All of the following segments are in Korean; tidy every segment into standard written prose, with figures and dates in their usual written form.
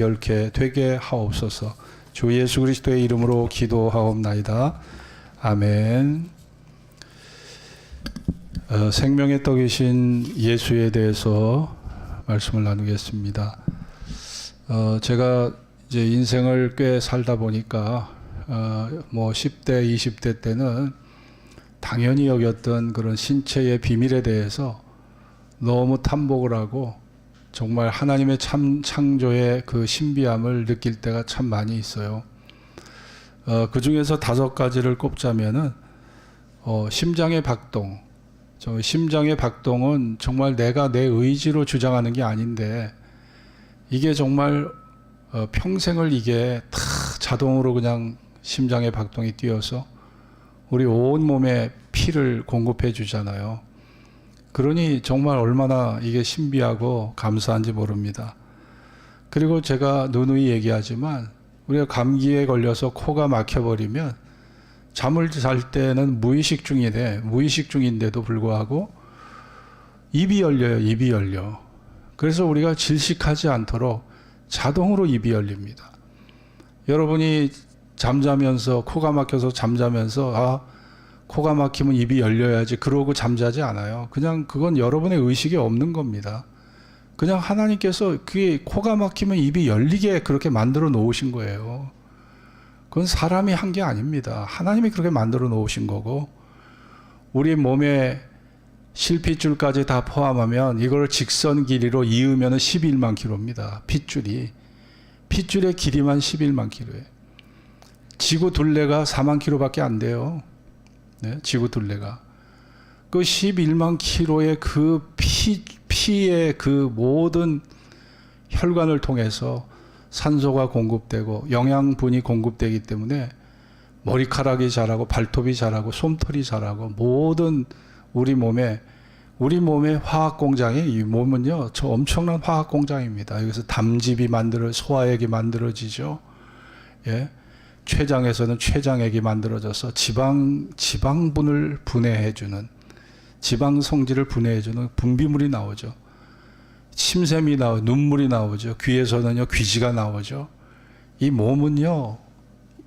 열게 되게 하옵소서. 주 예수 그리스도의 이름으로 기도하옵나이다. 아멘. 생명의 떡이신 예수에 대해서 말씀을 나누겠습니다. 제가 이제 인생을 꽤 살다 보니까 뭐 10대, 20대 때는 당연히 여겼던 그런 신체의 비밀에 대해서 너무 탐복을 하고 정말 하나님의 창조의 그 신비함을 느낄 때가 참 많이 있어요. 그 중에서 5가지를 꼽자면은 심장의 박동. 심장의 박동은 정말 내가 내 의지로 주장하는 게 아닌데 이게 정말 평생을 이게 다 자동으로 그냥 심장의 박동이 뛰어서 우리 온 몸에 피를 공급해 주잖아요. 그러니 정말 얼마나 이게 신비하고 감사한지 모릅니다. 그리고 제가 누누이 얘기하지만 우리가 감기에 걸려서 코가 막혀버리면 잠을 잘 때는 무의식 중인데도 불구하고 입이 열려요. 입이 열려. 그래서 우리가 질식하지 않도록 자동으로 입이 열립니다. 여러분이 잠자면서 코가 막혀서 잠자면서 코가 막히면 입이 열려야지 그러고 잠자지 않아요. 그냥 그건 여러분의 의식이 없는 겁니다. 그냥 하나님께서 그게 코가 막히면 입이 열리게 그렇게 만들어 놓으신 거예요. 그건 사람이 한 게 아닙니다. 하나님이 그렇게 만들어 놓으신 거고 우리 몸에 실핏줄까지 다 포함하면 이걸 직선 길이로 이으면 11만 킬로입니다. 핏줄의 길이만 11만 킬로예요. 지구 둘레가 4만 킬로밖에 안 돼요. 네, 지구 둘레가. 그 11만 킬로의 그 피의 그 모든 혈관을 통해서 산소가 공급되고 영양분이 공급되기 때문에 머리카락이 자라고 발톱이 자라고 솜털이 자라고 모든 우리 몸의 화학 공장이 이 몸은요, 저 엄청난 화학 공장입니다. 여기서 담즙이 소화액이 만들어지죠. 예. 췌장에서는 췌장액이 만들어져서 지방분을 분해해주는 지방 성질을 분해해주는 분비물이 나오죠. 침샘이 나오죠. 눈물이 나오죠. 귀에서는요 귀지가 나오죠. 이 몸은요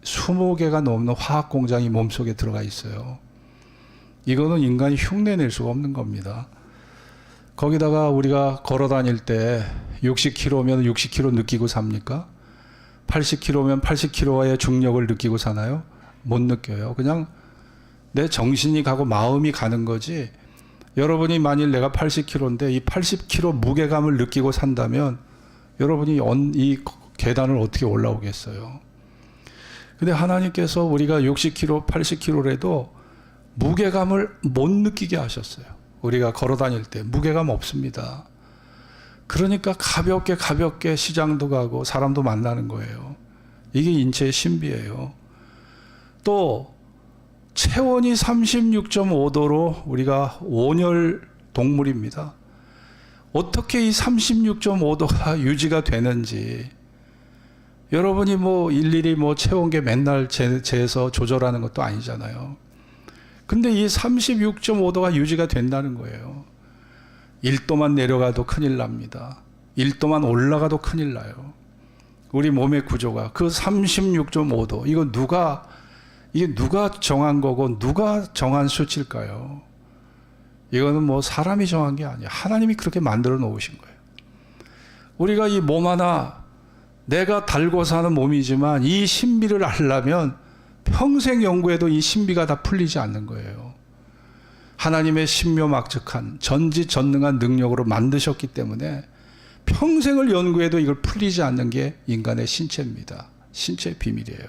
20개가 넘는 화학 공장이 몸속에 들어가 있어요. 이거는 인간이 흉내낼 수가 없는 겁니다. 거기다가 우리가 걸어 다닐 때 60km면 60km 느끼고 삽니까? 80km면 80km의 중력을 느끼고 사나요? 못 느껴요. 그냥 내 정신이 가고 마음이 가는 거지. 여러분이 만일 내가 80km인데 이 80km 무게감을 느끼고 산다면 여러분이 이 계단을 어떻게 올라오겠어요? 근데 하나님께서 우리가 60km, 80km라도 무게감을 못 느끼게 하셨어요. 우리가 걸어 다닐 때 무게감 없습니다. 그러니까 가볍게 시장도 가고 사람도 만나는 거예요. 이게 인체의 신비예요. 또 체온이 36.5도로 우리가 온열 동물입니다. 어떻게 이 36.5도가 유지가 되는지 여러분이 뭐 일일이 뭐 체온계 맨날 재서 조절하는 것도 아니잖아요. 근데 이 36.5도가 유지가 된다는 거예요. 1도만 내려가도 큰일 납니다. 1도만 올라가도 큰일 나요. 우리 몸의 구조가 그 36.5도 이게 누가 정한 거고 누가 정한 수치일까요? 이거는 뭐 사람이 정한 게 아니에요. 하나님이 그렇게 만들어 놓으신 거예요. 우리가 이 몸 하나 내가 달고 사는 몸이지만 이 신비를 알려면 평생 연구해도 이 신비가 다 풀리지 않는 거예요. 하나님의 신묘막측한 전지전능한 능력으로 만드셨기 때문에 평생을 연구해도 이걸 풀리지 않는 게 인간의 신체입니다. 신체의 비밀이에요.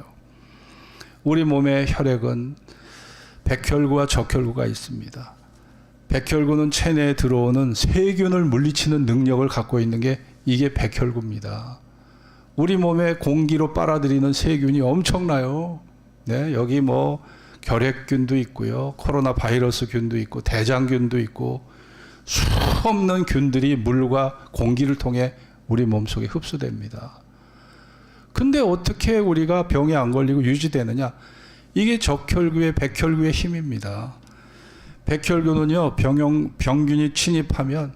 우리 몸의 혈액은 백혈구와 적혈구가 있습니다. 백혈구는 체내에 들어오는 세균을 물리치는 능력을 갖고 있는 게 이게 백혈구입니다. 우리 몸에 공기로 빨아들이는 세균이 엄청나요. 네, 여기 뭐 결핵균도 있고요. 코로나 바이러스 균도 있고 대장균도 있고 수없는 균들이 물과 공기를 통해 우리 몸속에 흡수됩니다. 근데 어떻게 우리가 병에 안 걸리고 유지되느냐? 이게 적혈구의 백혈구의 힘입니다. 백혈구는요 병균이 침입하면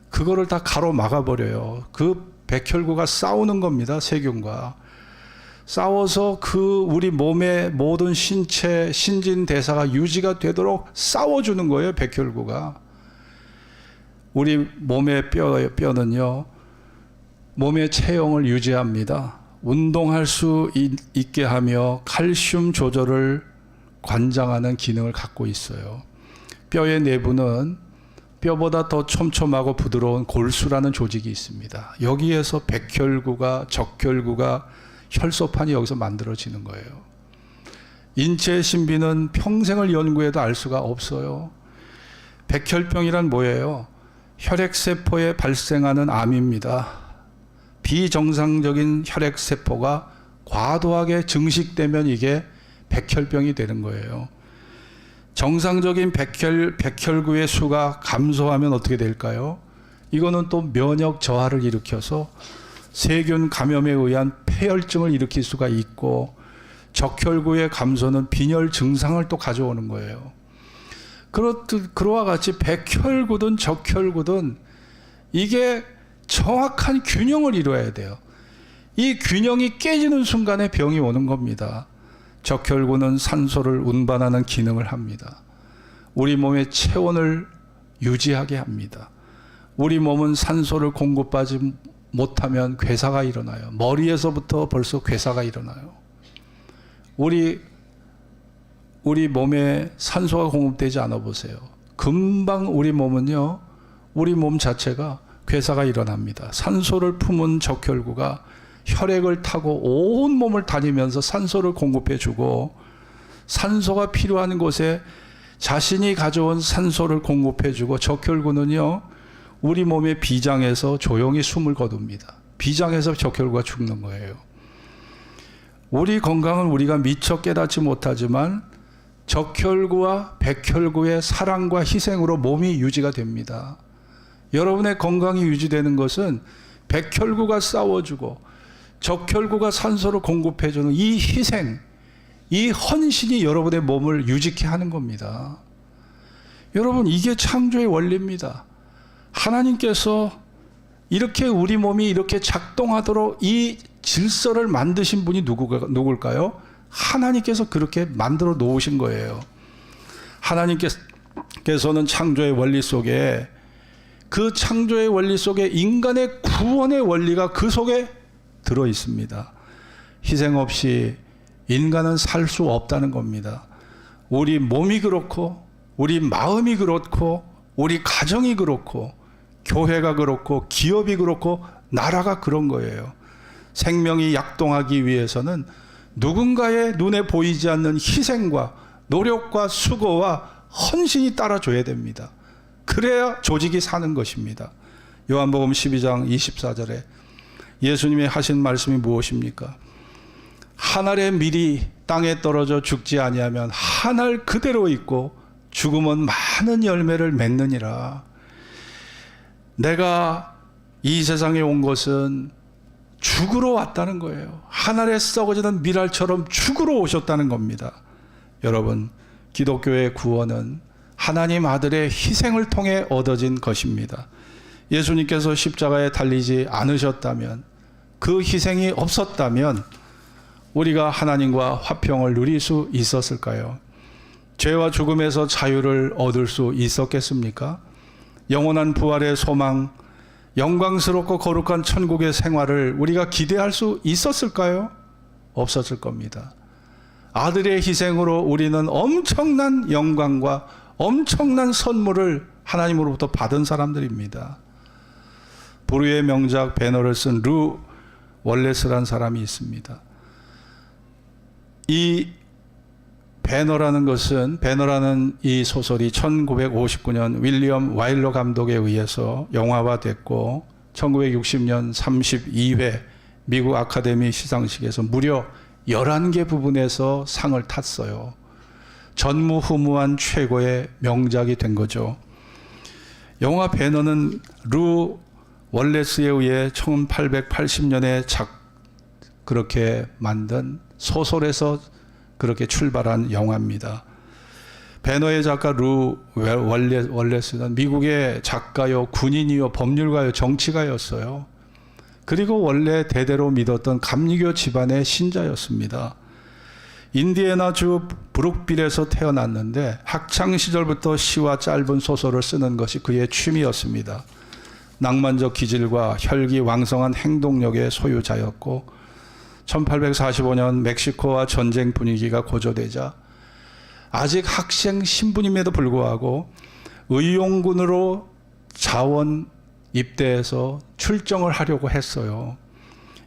그거를 다 가로막아버려요. 그 백혈구가 싸우는 겁니다. 세균과. 싸워서 그 우리 몸의 모든 신체, 신진대사가 유지가 되도록 싸워주는 거예요. 백혈구가. 우리 몸의 뼈는요, 몸의 체형을 유지합니다. 운동할 수 있게 하며 칼슘 조절을 관장하는 기능을 갖고 있어요. 뼈의 내부는 뼈보다 더 촘촘하고 부드러운 골수라는 조직이 있습니다. 여기에서 백혈구가, 적혈구가, 혈소판이 여기서 만들어지는 거예요. 인체의 신비는 평생을 연구해도 알 수가 없어요. 백혈병이란 뭐예요? 혈액세포에 발생하는 암입니다. 비정상적인 혈액세포가 과도하게 증식되면 이게 백혈병이 되는 거예요. 정상적인 백혈구의 수가 감소하면 어떻게 될까요? 이거는 또 면역 저하를 일으켜서 세균 감염에 의한 폐혈증을 일으킬 수가 있고, 적혈구의 감소는 빈혈 증상을 또 가져오는 거예요. 그와 같이 백혈구든 적혈구든 이게 정확한 균형을 이루어야 돼요. 이 균형이 깨지는 순간에 병이 오는 겁니다. 적혈구는 산소를 운반하는 기능을 합니다. 우리 몸의 체온을 유지하게 합니다. 우리 몸은 산소를 공급하지 못하면 괴사가 일어나요. 머리에서부터 벌써 괴사가 일어나요. 우리 몸에 산소가 공급되지 않아 보세요. 금방 우리 몸은요, 우리 몸 자체가 괴사가 일어납니다. 산소를 품은 적혈구가 혈액을 타고 온 몸을 다니면서 산소를 공급해 주고, 산소가 필요한 곳에 자신이 가져온 산소를 공급해 주고, 적혈구는요, 우리 몸의 비장에서 조용히 숨을 거둡니다. 비장에서 적혈구가 죽는 거예요. 우리 건강은 우리가 미처 깨닫지 못하지만 적혈구와 백혈구의 사랑과 희생으로 몸이 유지가 됩니다. 여러분의 건강이 유지되는 것은 백혈구가 싸워주고 적혈구가 산소를 공급해주는 이 희생, 이 헌신이 여러분의 몸을 유지케 하는 겁니다. 여러분, 이게 창조의 원리입니다. 하나님께서 이렇게 우리 몸이 이렇게 작동하도록 이 질서를 만드신 분이 누굴까요? 하나님께서 그렇게 만들어 놓으신 거예요. 하나님께서는 창조의 원리 속에, 그 창조의 원리 속에 인간의 구원의 원리가 그 속에 들어 있습니다. 희생 없이 인간은 살 수 없다는 겁니다. 우리 몸이 그렇고, 우리 마음이 그렇고, 우리 가정이 그렇고, 교회가 그렇고, 기업이 그렇고, 나라가 그런 거예요. 생명이 약동하기 위해서는 누군가의 눈에 보이지 않는 희생과 노력과 수고와 헌신이 따라줘야 됩니다. 그래야 조직이 사는 것입니다. 요한복음 12장 24절에 예수님이 하신 말씀이 무엇입니까? 한 알의 밀이 땅에 떨어져 죽지 아니하면 한 알 그대로 있고 죽으면 많은 열매를 맺느니라. 내가 이 세상에 온 것은 죽으러 왔다는 거예요. 하늘에 썩어지는 밀알처럼 죽으러 오셨다는 겁니다. 여러분, 기독교의 구원은 하나님 아들의 희생을 통해 얻어진 것입니다. 예수님께서 십자가에 달리지 않으셨다면, 그 희생이 없었다면 우리가 하나님과 화평을 누릴 수 있었을까요? 죄와 죽음에서 자유를 얻을 수 있었겠습니까? 영원한 부활의 소망, 영광스럽고 거룩한 천국의 생활을 우리가 기대할 수 있었을까요? 없었을 겁니다. 아들의 희생으로 우리는 엄청난 영광과 엄청난 선물을 하나님으로부터 받은 사람들입니다. 부르의 명작 배너를 쓴 루 월레스라는 사람이 있습니다. 이 배너라는 이 소설이 1959년 윌리엄 와일러 감독에 의해서 영화화됐고 1960년 32회 미국 아카데미 시상식에서 무려 11개 부분에서 상을 탔어요. 전무후무한 최고의 명작이 된 거죠. 영화 배너는 루 월레스에 의해 1880년에 그렇게 만든 소설에서 그렇게 출발한 영화입니다. 배너의 작가 루 월레스는 미국의 작가요, 군인이요, 법률가요, 정치가였어요. 그리고 원래 대대로 믿었던 감리교 집안의 신자였습니다. 인디애나주 브룩빌에서 태어났는데 학창 시절부터 시와 짧은 소설을 쓰는 것이 그의 취미였습니다. 낭만적 기질과 혈기왕성한 행동력의 소유자였고 1845년 멕시코와 전쟁 분위기가 고조되자 아직 학생 신분임에도 불구하고 의용군으로 자원 입대해서 출정을 하려고 했어요.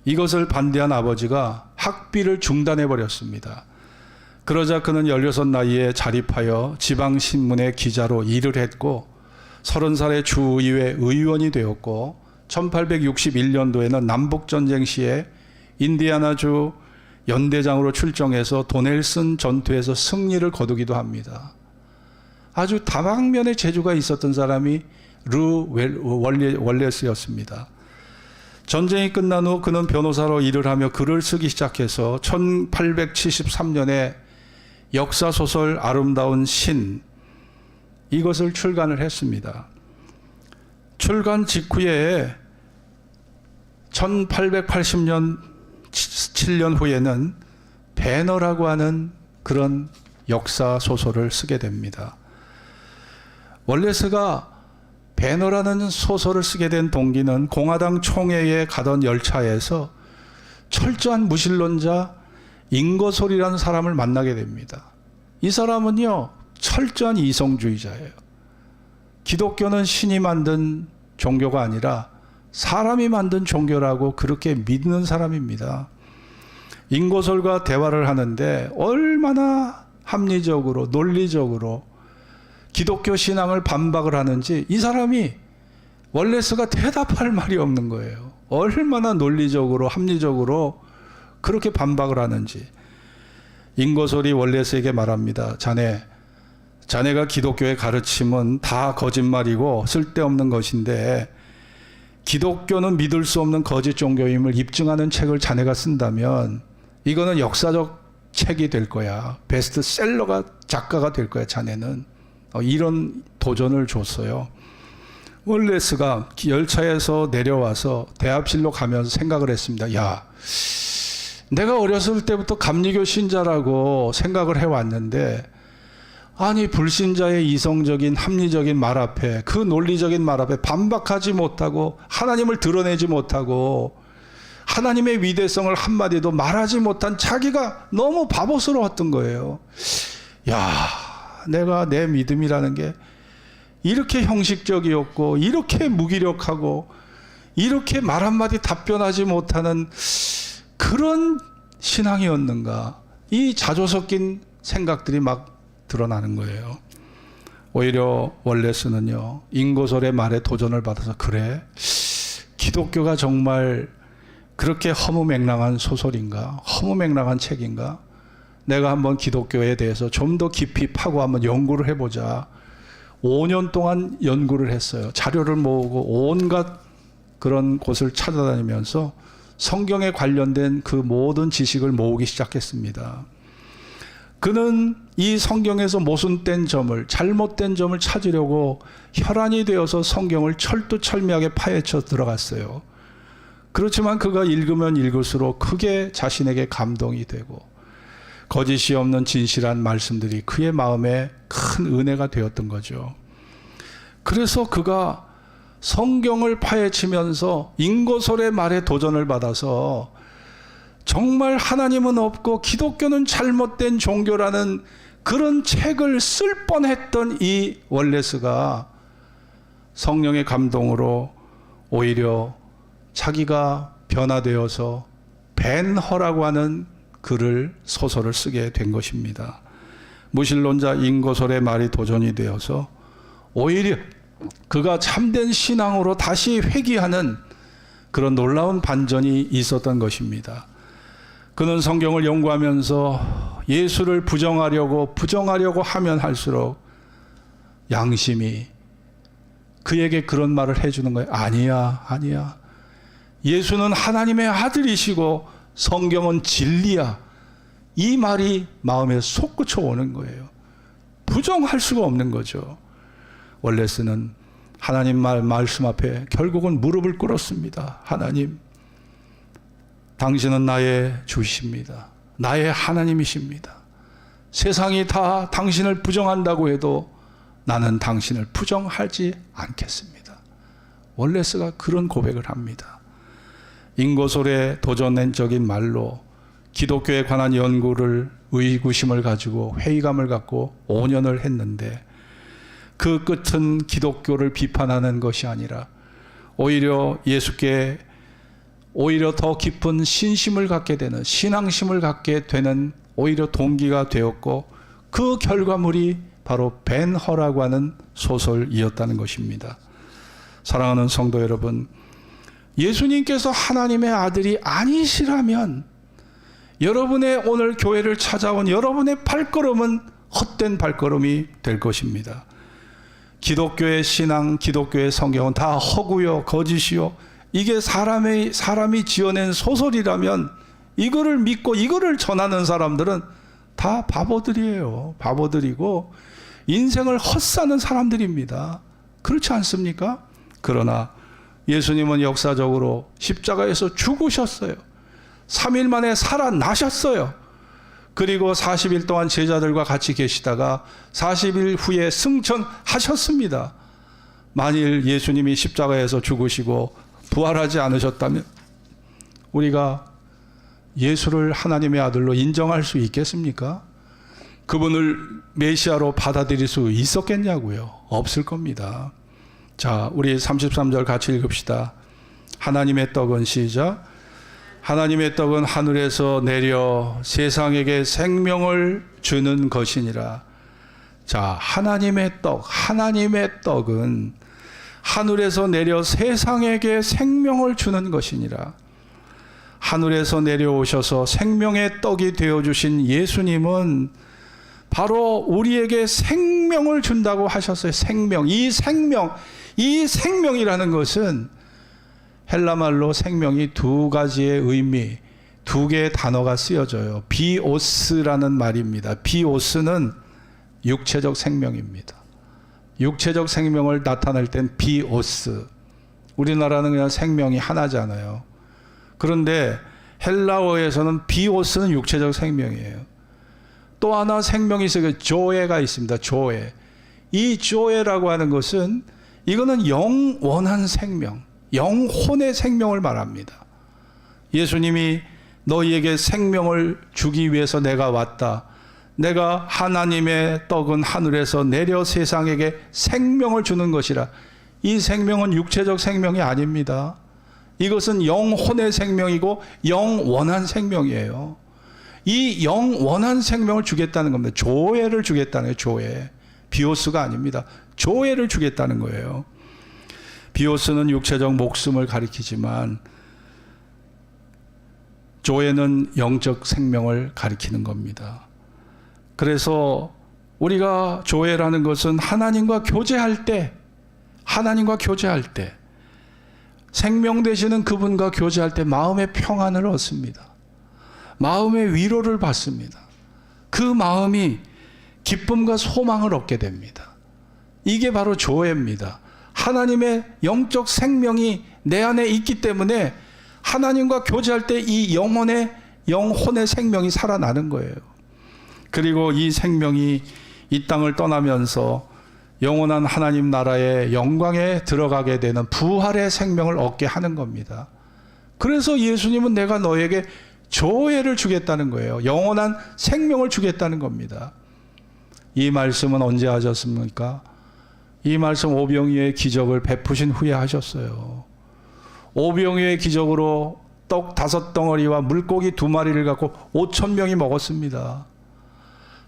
이것을 반대한 아버지가 학비를 중단해 버렸습니다. 그러자 그는 16 나이에 자립하여 지방신문의 기자로 일을 했고 30살에 주의회 의원이 되었고 1861년도에는 남북전쟁 시에 인디애나주 연대장으로 출정해서 도넬슨 전투에서 승리를 거두기도 합니다. 아주 다방면의 재주가 있었던 사람이 루 월레스였습니다. 전쟁이 끝난 후 그는 변호사로 일을 하며 글을 쓰기 시작해서 1873년에 역사소설 아름다운 신 이것을 출간을 했습니다. 출간 직후에 1880년 7년 후에는 배너라고 하는 그런 역사소설을 쓰게 됩니다. 월레스가 배너라는 소설을 쓰게 된 동기는 공화당 총회에 가던 열차에서 철저한 무신론자 인거솔이라는 사람을 만나게 됩니다. 이 사람은요, 철저한 이성주의자예요. 기독교는 신이 만든 종교가 아니라 사람이 만든 종교라고 그렇게 믿는 사람입니다. 인거솔과 대화를 하는데 얼마나 합리적으로 논리적으로 기독교 신앙을 반박을 하는지 이 사람이 월레스가 대답할 말이 없는 거예요. 얼마나 논리적으로 합리적으로 그렇게 반박을 하는지. 인거솔이 월레스에게 말합니다. 자네가 기독교의 가르침은 다 거짓말이고 쓸데없는 것인데 기독교는 믿을 수 없는 거짓 종교임을 입증하는 책을 자네가 쓴다면 이거는 역사적 책이 될 거야. 베스트셀러가 작가가 될 거야, 자네는. 이런 도전을 줬어요. 월레스가 열차에서 내려와서 대합실로 가면서 생각을 했습니다. 야, 내가 어렸을 때부터 감리교 신자라고 생각을 해왔는데 아니 불신자의 이성적인 합리적인 말 앞에 그 논리적인 말 앞에 반박하지 못하고 하나님을 드러내지 못하고 하나님의 위대성을 한마디도 말하지 못한 자기가 너무 바보스러웠던 거예요. 야, 내가 내 믿음이라는 게 이렇게 형식적이었고 이렇게 무기력하고 이렇게 말 한마디 답변하지 못하는 그런 신앙이었는가. 이 자조 섞인 생각들이 막 드러나는 거예요. 오히려 월레스는요, 인거솔의 말에 도전을 받아서 그래? 기독교가 정말 그렇게 허무맹랑한 소설인가? 허무맹랑한 책인가? 내가 한번 기독교에 대해서 좀 더 깊이 파고 한번 연구를 해보자. 5년 동안 연구를 했어요. 자료를 모으고 온갖 그런 곳을 찾아다니면서 성경에 관련된 그 모든 지식을 모으기 시작했습니다. 그는 이 성경에서 모순된 점을, 잘못된 점을 찾으려고 혈안이 되어서 성경을 철두철미하게 파헤쳐 들어갔어요. 그렇지만 그가 읽으면 읽을수록 크게 자신에게 감동이 되고 거짓이 없는 진실한 말씀들이 그의 마음에 큰 은혜가 되었던 거죠. 그래서 그가 성경을 파헤치면서 인거솔의 말에 도전을 받아서 정말 하나님은 없고 기독교는 잘못된 종교라는 그런 책을 쓸 뻔했던 이 월레스가 성령의 감동으로 오히려 자기가 변화되어서 벤허라고 하는 글을 소설을 쓰게 된 것입니다. 무신론자 인거솔의 말이 도전이 되어서 오히려 그가 참된 신앙으로 다시 회귀하는 그런 놀라운 반전이 있었던 것입니다. 그는 성경을 연구하면서 예수를 부정하려고 하면 할수록 양심이 그에게 그런 말을 해주는 거예요. 아니야. 예수는 하나님의 아들이시고 성경은 진리야. 이 말이 마음에 솟구쳐 오는 거예요. 부정할 수가 없는 거죠. 월레스는 하나님 말씀 앞에 결국은 무릎을 꿇었습니다. 하나님, 당신은 나의 주십니다. 나의 하나님이십니다. 세상이 다 당신을 부정한다고 해도 나는 당신을 부정하지 않겠습니다. 월레스가 그런 고백을 합니다. 인고솔의 도전적인 말로 기독교에 관한 연구를 의구심을 가지고 회의감을 갖고 5년을 했는데 그 끝은 기독교를 비판하는 것이 아니라 오히려 예수께 오히려 더 깊은 신심을 갖게 되는, 신앙심을 갖게 되는 오히려 동기가 되었고, 그 결과물이 바로 벤허라고 하는 소설이었다는 것입니다. 사랑하는 성도 여러분, 예수님께서 하나님의 아들이 아니시라면 여러분의 오늘 교회를 찾아온 여러분의 발걸음은 헛된 발걸음이 될 것입니다. 기독교의 신앙, 기독교의 성경은 다 허구요, 거짓이요, 이게 사람이 지어낸 소설이라면 이거를 믿고 이거를 전하는 사람들은 다 바보들이에요. 바보들이고 인생을 헛사는 사람들입니다. 그렇지 않습니까? 그러나 예수님은 역사적으로 십자가에서 죽으셨어요. 3일 만에 살아나셨어요. 그리고 40일 동안 제자들과 같이 계시다가 40일 후에 승천하셨습니다. 만일 예수님이 십자가에서 죽으시고 부활하지 않으셨다면 우리가 예수를 하나님의 아들로 인정할 수 있겠습니까? 그분을 메시아로 받아들일 수 있었겠냐고요? 없을 겁니다. 자, 우리 33절 같이 읽읍시다. 하나님의 떡은 시작. 하나님의 떡은 하늘에서 내려 세상에게 생명을 주는 것이니라. 자, 하나님의 떡은 하늘에서 내려 세상에게 생명을 주는 것이니라. 하늘에서 내려오셔서 생명의 떡이 되어주신 예수님은 바로 우리에게 생명을 준다고 하셨어요. 생명. 이 생명이라는 것은 헬라말로 생명이 두 가지의 의미, 두 개의 단어가 쓰여져요. 비오스라는 말입니다. 비오스는 육체적 생명입니다. 육체적 생명을 나타낼 땐 비오스. 우리나라는 그냥 생명이 하나잖아요. 그런데 헬라어에서는 비오스는 육체적 생명이에요. 또 하나 생명이 있어요. 조에가 있습니다. 조에. 이 조에라고 하는 것은 이거는 영원한 생명, 영혼의 생명을 말합니다. 예수님이 너희에게 생명을 주기 위해서 내가 왔다. 내가 하나님의 떡은 하늘에서 내려 세상에게 생명을 주는 것이라. 이 생명은 육체적 생명이 아닙니다. 이것은 영혼의 생명이고 영원한 생명이에요. 이 영원한 생명을 주겠다는 겁니다. 조회를 주겠다는 거예요. 조회. 비오스가 아닙니다. 조회를 주겠다는 거예요. 비오스는 육체적 목숨을 가리키지만 조회는 영적 생명을 가리키는 겁니다. 그래서 우리가 조회라는 것은 하나님과 교제할 때 생명 되시는 그분과 교제할 때 마음의 평안을 얻습니다. 마음의 위로를 받습니다. 그 마음이 기쁨과 소망을 얻게 됩니다. 이게 바로 조회입니다. 하나님의 영적 생명이 내 안에 있기 때문에 하나님과 교제할 때 이 영혼의 생명이 살아나는 거예요. 그리고 이 생명이 이 땅을 떠나면서 영원한 하나님 나라의 영광에 들어가게 되는 부활의 생명을 얻게 하는 겁니다. 그래서 예수님은 내가 너에게 조회를 주겠다는 거예요. 영원한 생명을 주겠다는 겁니다. 이 말씀은 언제 하셨습니까? 이 말씀 오병이어의 기적을 베푸신 후에 하셨어요. 오병이어의 기적으로 떡 5덩어리와 물고기 2마리를 갖고 5,000명이 먹었습니다.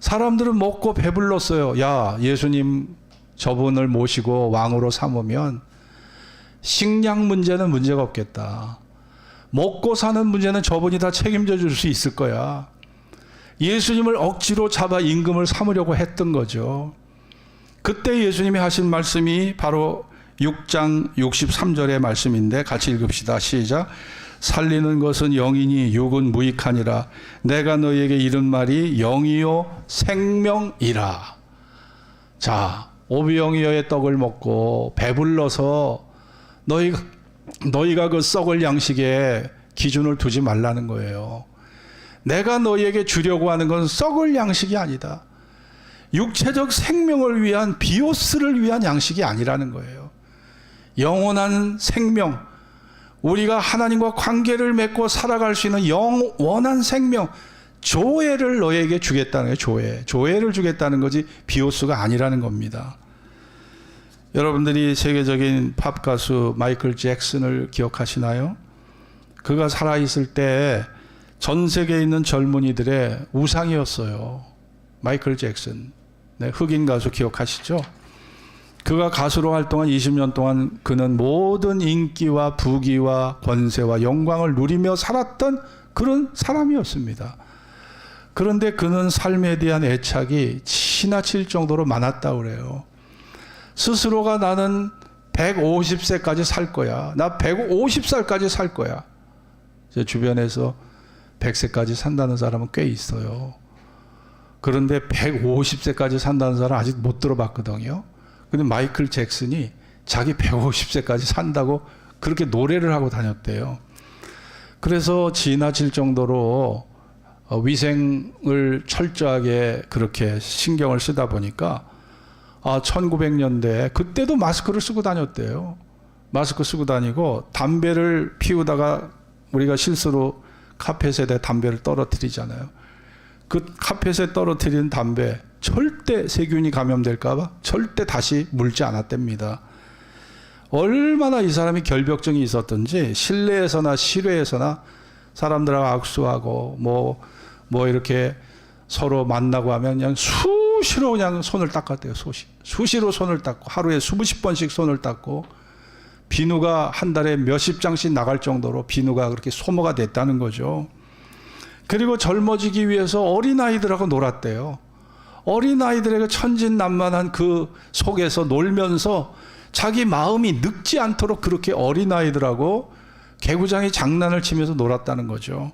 사람들은 먹고 배불렀어요. 야, 예수님 저분을 모시고 왕으로 삼으면 식량 문제는 문제가 없겠다. 먹고 사는 문제는 저분이 다 책임져 줄 수 있을 거야. 예수님을 억지로 잡아 임금을 삼으려고 했던 거죠. 그때 예수님이 하신 말씀이 바로 6장 63절의 말씀인데 같이 읽읍시다. 시작. 살리는 것은 영이니 육은 무익하니라. 내가 너희에게 이른 말이 영이요 생명이라. 자, 오병이어의 떡을 먹고 배불러서 너희가 그 썩을 양식에 기준을 두지 말라는 거예요. 내가 너희에게 주려고 하는 건 썩을 양식이 아니다. 육체적 생명을 위한 비오스를 위한 양식이 아니라는 거예요. 영원한 생명, 우리가 하나님과 관계를 맺고 살아갈 수 있는 영원한 생명, 조회를 너에게 주겠다는 거예요. 조회를 주겠다는 거지 비오스가 아니라는 겁니다. 여러분들이 세계적인 팝 가수 마이클 잭슨을 기억하시나요? 그가 살아있을 때 전 세계에 있는 젊은이들의 우상이었어요. 마이클 잭슨. 네, 흑인 가수 기억하시죠? 그가 가수로 활동한 20년 동안 그는 모든 인기와 부귀와 권세와 영광을 누리며 살았던 그런 사람이었습니다. 그런데 그는 삶에 대한 애착이 지나칠 정도로 많았다고 그래요. 스스로가 나는 150세까지 살 거야. 나 150살까지 살 거야. 제 주변에서 100세까지 산다는 사람은 꽤 있어요. 그런데 150세까지 산다는 사람 아직 못 들어봤거든요. 근데 마이클 잭슨이 자기 150세까지 산다고 그렇게 노래를 하고 다녔대요. 그래서 지나칠 정도로 위생을 철저하게 그렇게 신경을 쓰다 보니까 1900년대 그때도 마스크를 쓰고 다녔대요. 마스크 쓰고 다니고 담배를 피우다가 우리가 실수로 카펫에 담배를 떨어뜨리잖아요. 그 카펫에 떨어뜨린 담배 절대 세균이 감염될까 봐 절대 다시 물지 않았답니다. 얼마나 이 사람이 결벽증이 있었던지 실내에서나 실외에서나 사람들하고 악수하고 뭐 이렇게 서로 만나고 하면 그냥 수시로 그냥 손을 닦았대요. 수시로 손을 닦고 하루에 수십 번씩 손을 닦고 비누가 한 달에 몇십 장씩 나갈 정도로 비누가 그렇게 소모가 됐다는 거죠. 그리고 젊어지기 위해서 어린아이들하고 놀았대요. 어린아이들에게 천진난만한 그 속에서 놀면서 자기 마음이 늙지 않도록 그렇게 어린아이들하고 개구장이 장난을 치면서 놀았다는 거죠.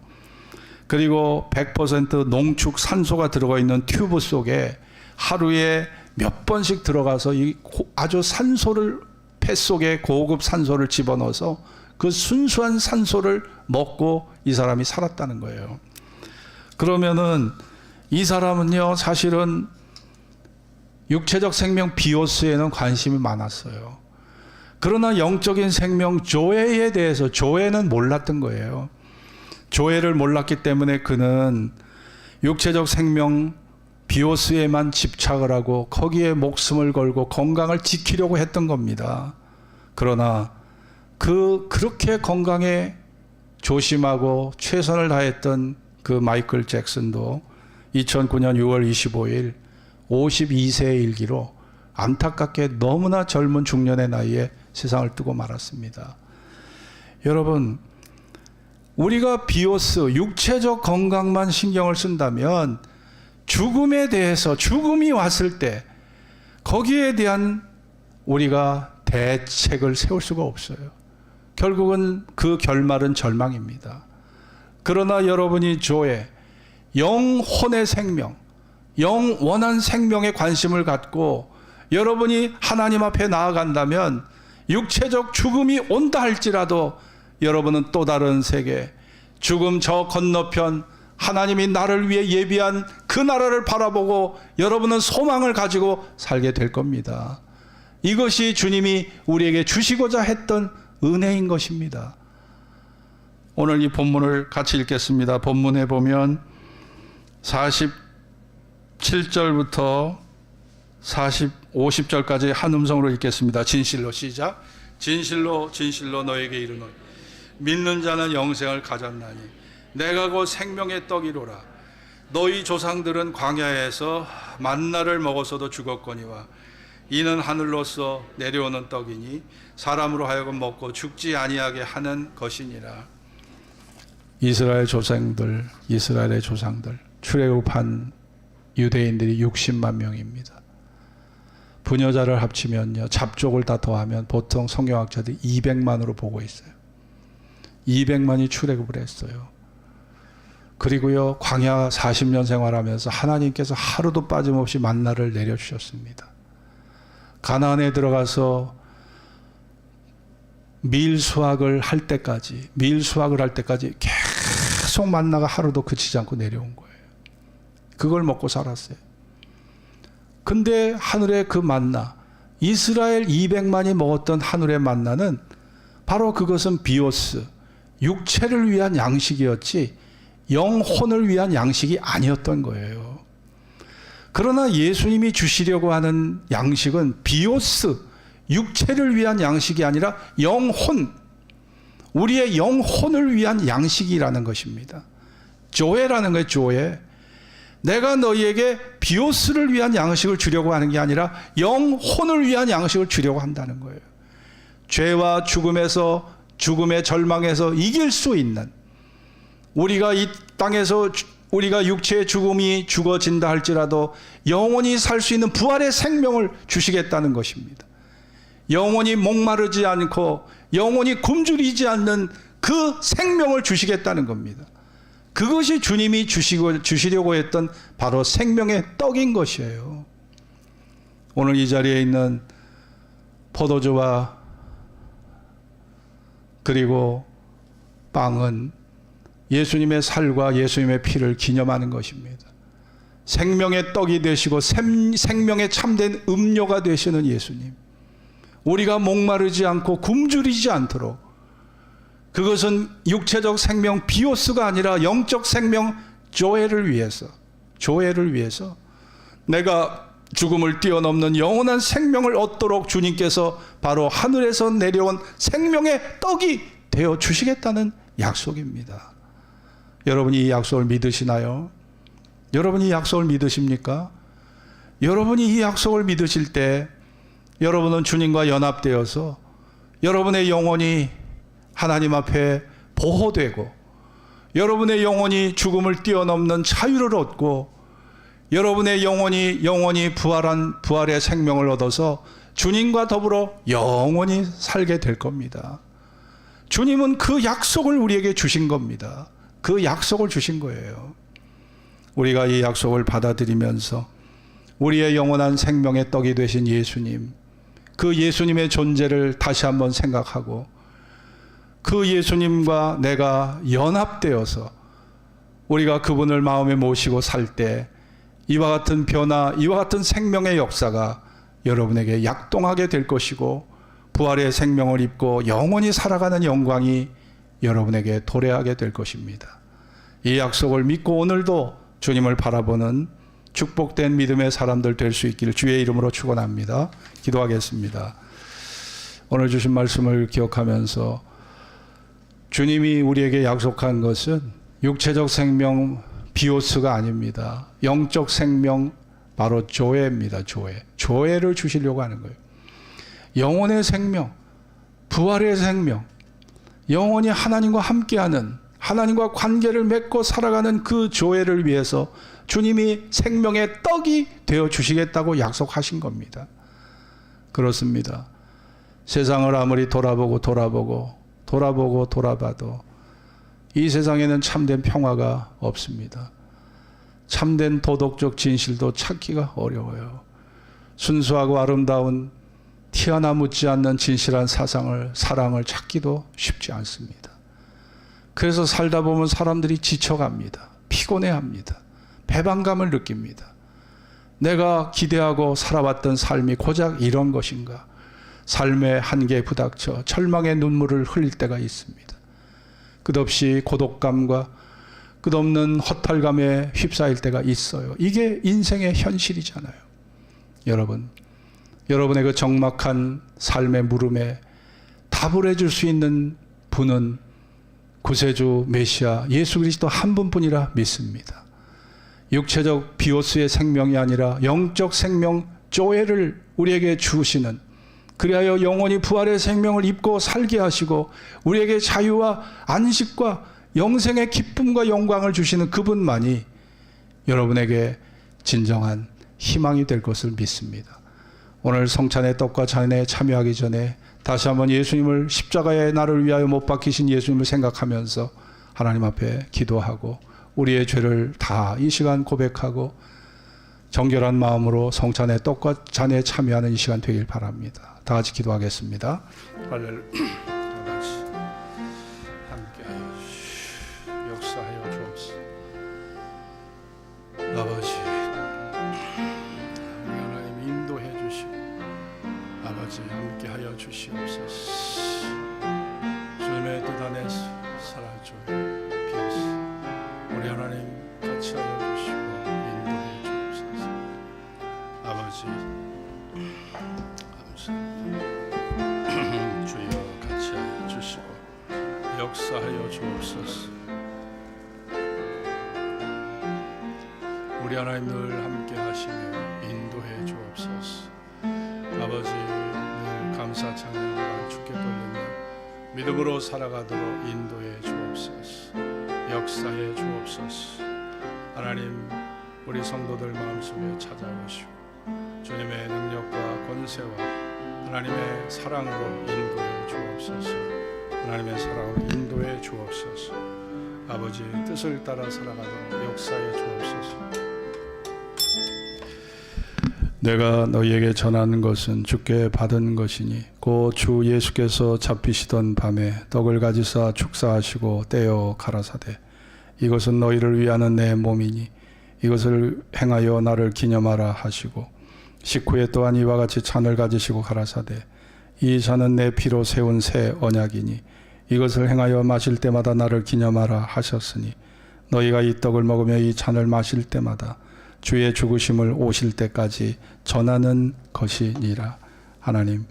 그리고 100% 농축 산소가 들어가 있는 튜브 속에 하루에 몇 번씩 들어가서 이 아주 산소를 폐 속에 고급 산소를 집어넣어서 그 순수한 산소를 먹고 이 사람이 살았다는 거예요. 그러면은 이 사람은요 사실은 육체적 생명 비오스에는 관심이 많았어요. 그러나 영적인 생명 조회에 대해서 조회는 몰랐던 거예요. 조회를 몰랐기 때문에 그는 육체적 생명 비오스에만 집착을 하고 거기에 목숨을 걸고 건강을 지키려고 했던 겁니다. 그러나 그렇게 건강에 조심하고 최선을 다했던 그 마이클 잭슨도 2009년 6월 25일 52세의 일기로 안타깝게 너무나 젊은 중년의 나이에 세상을 뜨고 말았습니다. 여러분, 우리가 비오스, 육체적 건강만 신경을 쓴다면 죽음에 대해서 죽음이 왔을 때 거기에 대한 우리가 대책을 세울 수가 없어요. 결국은 그 결말은 절망입니다. 그러나 여러분이 조회, 영혼의 생명, 영원한 생명에 관심을 갖고 여러분이 하나님 앞에 나아간다면 육체적 죽음이 온다 할지라도 여러분은 또 다른 세계, 죽음 저 건너편 하나님이 나를 위해 예비한 그 나라를 바라보고 여러분은 소망을 가지고 살게 될 겁니다. 이것이 주님이 우리에게 주시고자 했던 은혜인 것입니다. 오늘 이 본문을 같이 읽겠습니다. 본문에 보면 47절부터 50절까지 한 음성으로 읽겠습니다. 진실로 시작. 진실로 진실로 너에게 이르노니 믿는 자는 영생을 가졌나니 내가 곧 생명의 떡이로라. 너희 조상들은 광야에서 만나를 먹어서도 죽었거니와 이는 하늘로서 내려오는 떡이니 사람으로 하여금 먹고 죽지 아니하게 하는 것이니라. 이스라엘의 조상들 출애굽한 유대인들이 60만 명입니다. 부녀자를 합치면요, 잡족을 다 더하면 보통 성경학자들이 200만으로 보고 있어요. 200만이 출애굽을 했어요. 그리고요, 광야 40년 생활하면서 하나님께서 하루도 빠짐없이 만나를 내려주셨습니다. 가나안에 들어가서 밀수확을 할 때까지 계속 만나가 하루도 그치지 않고 내려온 거예요. 그걸 먹고 살았어요. 근데 하늘의 그 만나, 이스라엘 200만이 먹었던 하늘의 만나는 바로 그것은 비오스, 육체를 위한 양식이었지 영혼을 위한 양식이 아니었던 거예요. 그러나 예수님이 주시려고 하는 양식은 비오스, 육체를 위한 양식이 아니라 영혼, 우리의 영혼을 위한 양식이라는 것입니다. 조회라는 거예요. 조회. 내가 너희에게 비오스를 위한 양식을 주려고 하는 게 아니라 영혼을 위한 양식을 주려고 한다는 거예요. 죄와 죽음에서, 죽음의 절망에서 이길 수 있는, 우리가 이 땅에서 우리가 육체의 죽음이 죽어진다 할지라도 영원히 살 수 있는 부활의 생명을 주시겠다는 것입니다. 영원히 목마르지 않고 영원히 굶주리지 않는 그 생명을 주시겠다는 겁니다. 그것이 주님이 주시려고 했던 바로 생명의 떡인 것이에요. 오늘 이 자리에 있는 포도주와 그리고 빵은 예수님의 살과 예수님의 피를 기념하는 것입니다. 생명의 떡이 되시고 생명의 참된 음료가 되시는 예수님, 우리가 목마르지 않고 굶주리지 않도록, 그것은 육체적 생명 비오스가 아니라 영적 생명 조회를 위해서 내가 죽음을 뛰어넘는 영원한 생명을 얻도록 주님께서 바로 하늘에서 내려온 생명의 떡이 되어 주시겠다는 약속입니다. 여러분이 이 약속을 믿으시나요? 여러분이 이 약속을 믿으십니까? 여러분이 이 약속을 믿으실 때 여러분은 주님과 연합되어서 여러분의 영혼이 하나님 앞에 보호되고, 여러분의 영혼이 죽음을 뛰어넘는 자유를 얻고, 여러분의 영혼이 부활의 생명을 얻어서 주님과 더불어 영원히 살게 될 겁니다. 주님은 그 약속을 우리에게 주신 겁니다. 그 약속을 주신 거예요. 우리가 이 약속을 받아들이면서 우리의 영원한 생명의 떡이 되신 예수님, 그 예수님의 존재를 다시 한번 생각하고 그 예수님과 내가 연합되어서 우리가 그분을 마음에 모시고 살 때 이와 같은 변화, 이와 같은 생명의 역사가 여러분에게 약동하게 될 것이고, 부활의 생명을 입고 영원히 살아가는 영광이 여러분에게 도래하게 될 것입니다. 이 약속을 믿고 오늘도 주님을 바라보는 축복된 믿음의 사람들 될 수 있기를 주의 이름으로 축원합니다. 기도하겠습니다. 오늘 주신 말씀을 기억하면서 주님이 우리에게 약속한 것은 육체적 생명 비오스가 아닙니다. 영적 생명, 바로 조회입니다. 조회를 주시려고 하는 거예요. 영혼의 생명, 부활의 생명, 영원히 하나님과 함께하는, 하나님과 관계를 맺고 살아가는 그 조회를 위해서 주님이 생명의 떡이 되어 주시겠다고 약속하신 겁니다. 그렇습니다. 세상을 아무리 돌아봐도 이 세상에는 참된 평화가 없습니다. 참된 도덕적 진실도 찾기가 어려워요. 순수하고 아름다운 티 하나 묻지 않는 진실한 사랑을 찾기도 쉽지 않습니다. 그래서 살다 보면 사람들이 지쳐갑니다. 피곤해합니다. 배반감을 느낍니다. 내가 기대하고 살아왔던 삶이 고작 이런 것인가? 삶의 한계에 부닥쳐 절망의 눈물을 흘릴 때가 있습니다. 끝없이 고독감과 끝없는 허탈감에 휩싸일 때가 있어요. 이게 인생의 현실이잖아요. 여러분의 그 적막한 삶의 물음에 답을 해줄 수 있는 분은 구세주 메시아 예수 그리스도 한 분뿐이라 믿습니다. 육체적 비오스의 생명이 아니라 영적 생명 조회를 우리에게 주시는, 그리하여 영원히 부활의 생명을 입고 살게 하시고 우리에게 자유와 안식과 영생의 기쁨과 영광을 주시는 그분만이 여러분에게 진정한 희망이 될 것을 믿습니다. 오늘 성찬의 떡과 잔에 참여하기 전에 다시 한번 예수님을, 십자가의 나를 위하여 못 박히신 예수님을 생각하면서 하나님 앞에 기도하고 우리의 죄를 다 이 시간 고백하고 정결한 마음으로 성찬의 떡과 잔에 참여하는 이 시간 되길 바랍니다. 다 같이 기도하겠습니다. 할렐루야. 주옵소서. 우리 하나님 늘 함께 하시며 인도해 주옵소서. 아버지 늘 감사 찬양과 주께 돌리며 믿음으로 살아가도록 인도해 주옵소서. 역사해 주옵소서. 하나님 우리 성도들 마음속에 찾아오시고 주님의 능력과 권세와 하나님의 사랑으로 인도해 주옵소서. 하나님의 사랑으로 인도해 주옵소서. 아버지 뜻을 따라 살아가도록 역사해 주옵소서. 내가 너희에게 전하는 것은 주께 받은 것이니 곧 주 예수께서 잡히시던 밤에 떡을 가지사 축사하시고 떼어 가라사대 이것은 너희를 위하는 내 몸이니 이것을 행하여 나를 기념하라 하시고 식후에 또한 이와 같이 잔을 가지시고 가라사대 이 잔은 내 피로 세운 새 언약이니 이것을 행하여 마실 때마다 나를 기념하라 하셨으니 너희가 이 떡을 먹으며 이 잔을 마실 때마다 주의 죽으심을 오실 때까지 전하는 것이니라. 하나님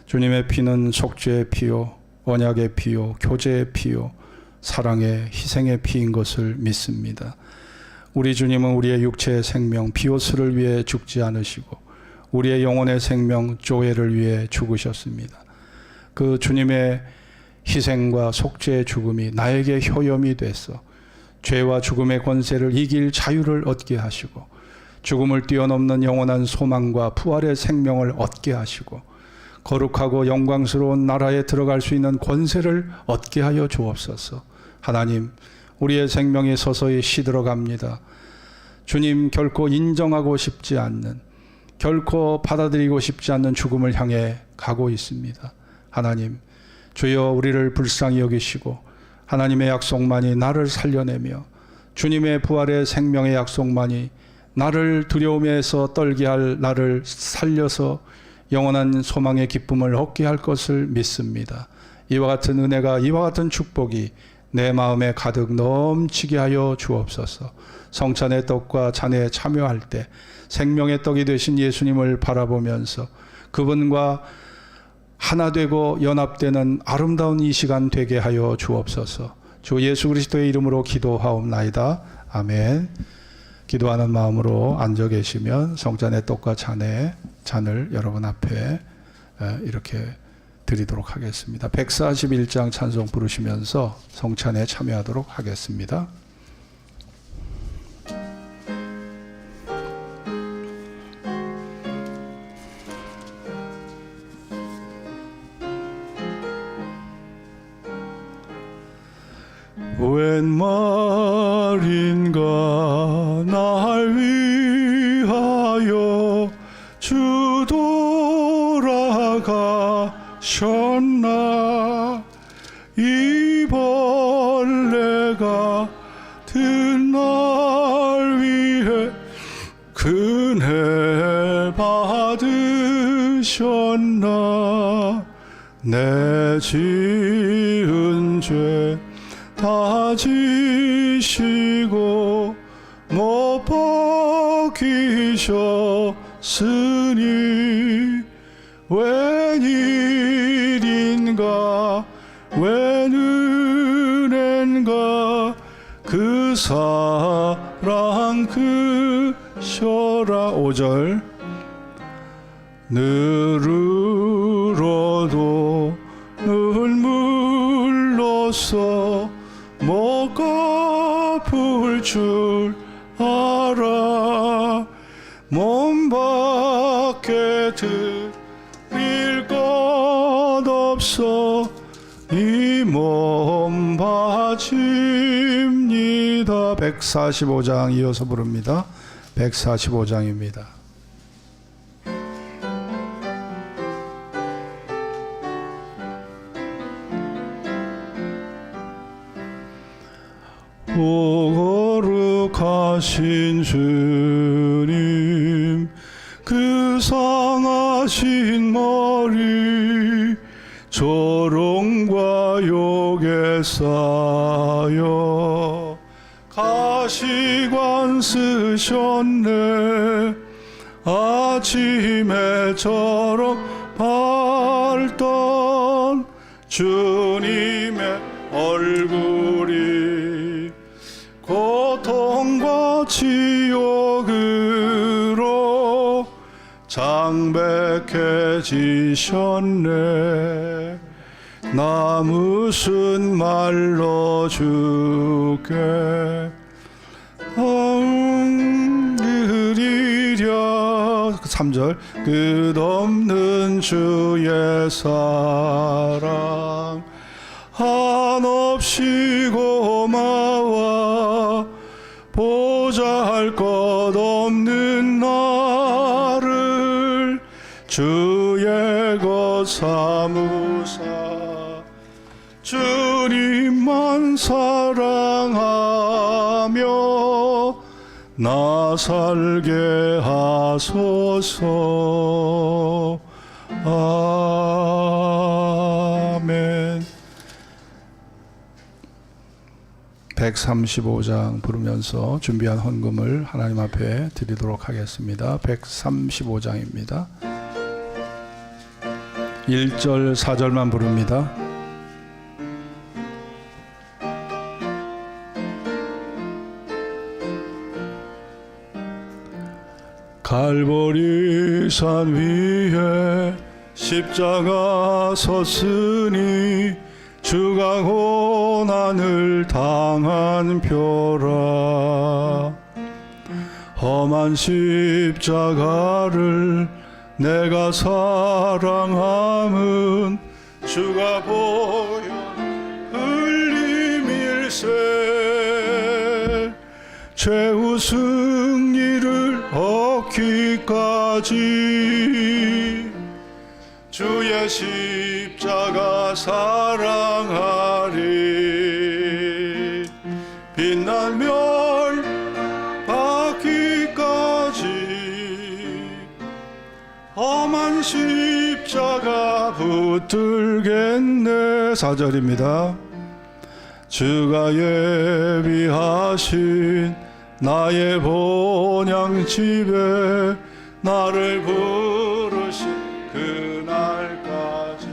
주님의 피는 속죄의 피요 언약의 피요 교제의 피요 사랑의 희생의 피인 것을 믿습니다. 우리 주님은 우리의 육체의 생명 비오스를 위해 죽지 않으시고 우리의 영혼의 생명 조회를 위해 죽으셨습니다. 그 주님의 희생과 속죄의 죽음이 나에게 효염이 돼서 죄와 죽음의 권세를 이길 자유를 얻게 하시고 죽음을 뛰어넘는 영원한 소망과 부활의 생명을 얻게 하시고 거룩하고 영광스러운 나라에 들어갈 수 있는 권세를 얻게 하여 주옵소서. 하나님 우리의 생명이 서서히 시들어갑니다. 주님 결코 인정하고 싶지 않는 결코 받아들이고 싶지 않는 죽음을 향해 가고 있습니다. 하나님 주여 우리를 불쌍히 여기시고 하나님의 약속만이 나를 살려내며 주님의 부활의 생명의 약속만이 나를 두려움에서 떨게 할 나를 살려서 영원한 소망의 기쁨을 얻게 할 것을 믿습니다. 이와 같은 은혜가 이와 같은 축복이 내 마음에 가득 넘치게 하여 주옵소서. 성찬의 떡과 잔에 참여할 때 생명의 떡이 되신 예수님을 바라보면서 그분과 하나 되고 연합되는 아름다운 이 시간 되게 하여 주옵소서. 주 예수 그리스도의 이름으로 기도하옵나이다. 아멘. 기도하는 마음으로 앉아 계시면 성찬의 떡과 잔을 여러분 앞에 이렇게 드리도록 하겠습니다. 141장 찬송 부르시면서 성찬에 참여하도록 하겠습니다. 웬 말인가 날 위하여 주 돌아가셨나 이 벌레가 든 날 위해 은혜 받으셨나 내 지은 죄 다 지시고 못 박히셨으니 웬일인가 웬 은혜인가 그 사랑 그셔라 5절 늘으로도 눈물로써 못 갚을 줄 알아 몸 밖에 드릴 것 없어 이 몸 바칩니다. 145장 이어서 부릅니다. 145장입니다. 거룩하신 주님 그 상하신 머리 조롱과 욕에 쌓여 가시관 쓰셨네 아침에 저럭 밝던 주님의 얼굴 지옥으로 장백해지셨네. 나 무슨 말로 주께 드리랴. 3절 끝없는 주의 사랑 한없이 고마워 보잘것 없는 나를 주의 것 삼으사 주님만 사랑하며 나 살게 하소서. 아멘. 135장 부르면서 준비한 헌금을 하나님 앞에 드리도록 하겠습니다. 135장입니다. 1절 4절만 부릅니다. 갈보리 산 위에 십자가 섰으니 주가 고난을 당한 표라. 험한 십자가를 내가 사랑함은 주가 보여 흘림일세. 최후 승리를 얻기까지 주의 십자가 사랑하리. 빛난 멸 받기까지 험한 십자가 붙들겠네. 4절입니다. 주가 예비하신 나의 본향집에 나를 부르신 그날까지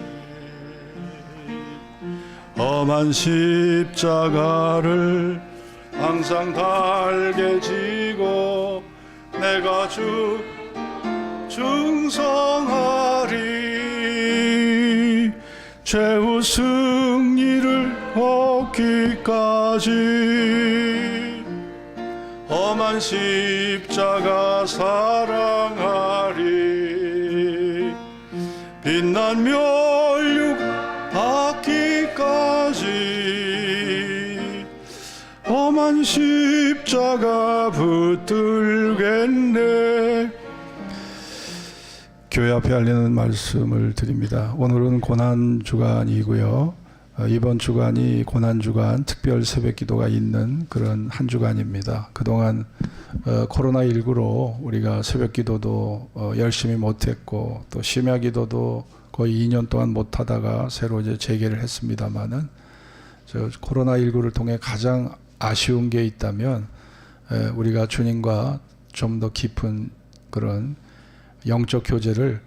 험한 십자가를 항상 달게 지고 내가 충성하리. 최후 승리를 얻기까지 험한 십자가 사랑하리. 빛난 멸육 받기까지 험한 십자가 붙들겠네. 교회 앞에 알리는 말씀을 드립니다. 오늘은 고난주간이고요. 이번 주간이 고난주간 특별 새벽기도가 있는 그런 한 주간입니다. 그동안 코로나19로 우리가 새벽기도도 열심히 못했고 또 심야기도도 거의 2년 동안 못하다가 새로 이제 재개를 했습니다마는 코로나19를 통해 가장 아쉬운 게 있다면 우리가 주님과 좀 더 깊은 그런 영적 교제를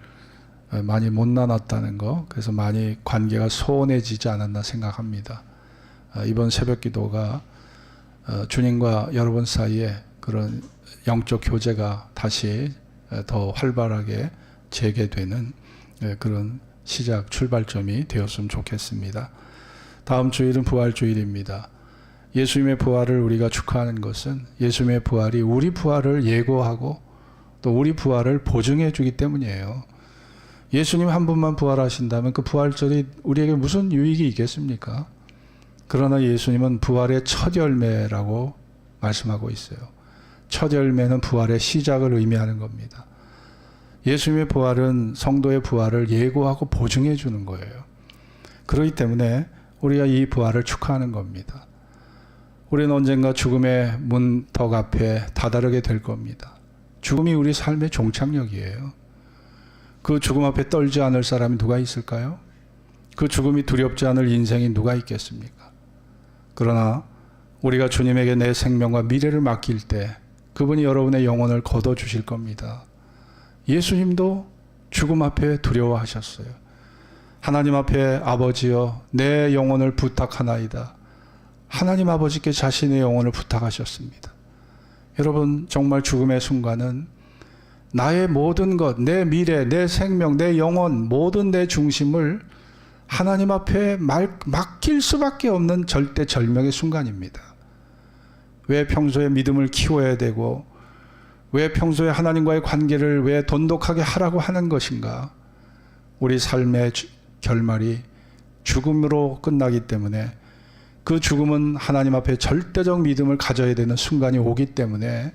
많이 못 나눴다는 거, 그래서 많이 관계가 소원해지지 않았나 생각합니다. 이번 새벽기도가 주님과 여러분 사이에 그런 영적 교제가 다시 더 활발하게 재개되는 그런 시작 출발점이 되었으면 좋겠습니다. 다음 주일은 부활주일입니다. 예수님의 부활을 우리가 축하하는 것은 예수님의 부활이 우리 부활을 예고하고 또 우리 부활을 보증해 주기 때문이에요. 예수님 한 분만 부활하신다면 그 부활절이 우리에게 무슨 유익이 있겠습니까? 그러나 예수님은 부활의 첫 열매라고 말씀하고 있어요. 첫 열매는 부활의 시작을 의미하는 겁니다. 예수님의 부활은 성도의 부활을 예고하고 보증해 주는 거예요. 그렇기 때문에 우리가 이 부활을 축하하는 겁니다. 우리는 언젠가 죽음의 문턱 앞에 다다르게 될 겁니다. 죽음이 우리 삶의 종착역이에요. 그 죽음 앞에 떨지 않을 사람이 누가 있을까요? 그 죽음이 두렵지 않을 인생이 누가 있겠습니까? 그러나 우리가 주님에게 내 생명과 미래를 맡길 때 그분이 여러분의 영혼을 거둬주실 겁니다. 예수님도 죽음 앞에 두려워하셨어요. 하나님 앞에 아버지여 내 영혼을 부탁하나이다. 하나님 아버지께 자신의 영혼을 부탁하셨습니다. 여러분, 정말 죽음의 순간은 나의 모든 것, 내 미래, 내 생명, 내 영혼, 모든 내 중심을 하나님 앞에 맡길 수밖에 없는 절대절명의 순간입니다. 왜 평소에 믿음을 키워야 되고, 왜 평소에 하나님과의 관계를 왜 돈독하게 하라고 하는 것인가? 우리 삶의 결말이 죽음으로 끝나기 때문에, 그 죽음은 하나님 앞에 절대적 믿음을 가져야 되는 순간이 오기 때문에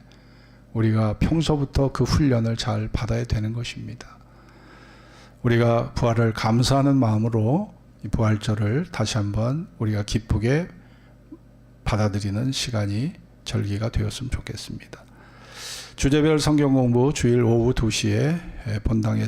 우리가 평소부터 그 훈련을 잘 받아야 되는 것입니다. 우리가 부활을 감사하는 마음으로 이 부활절을 다시 한번 우리가 기쁘게 받아들이는 시간이 절기가 되었으면 좋겠습니다. 주제별 성경 공부 주일 오후 2시에 본당에서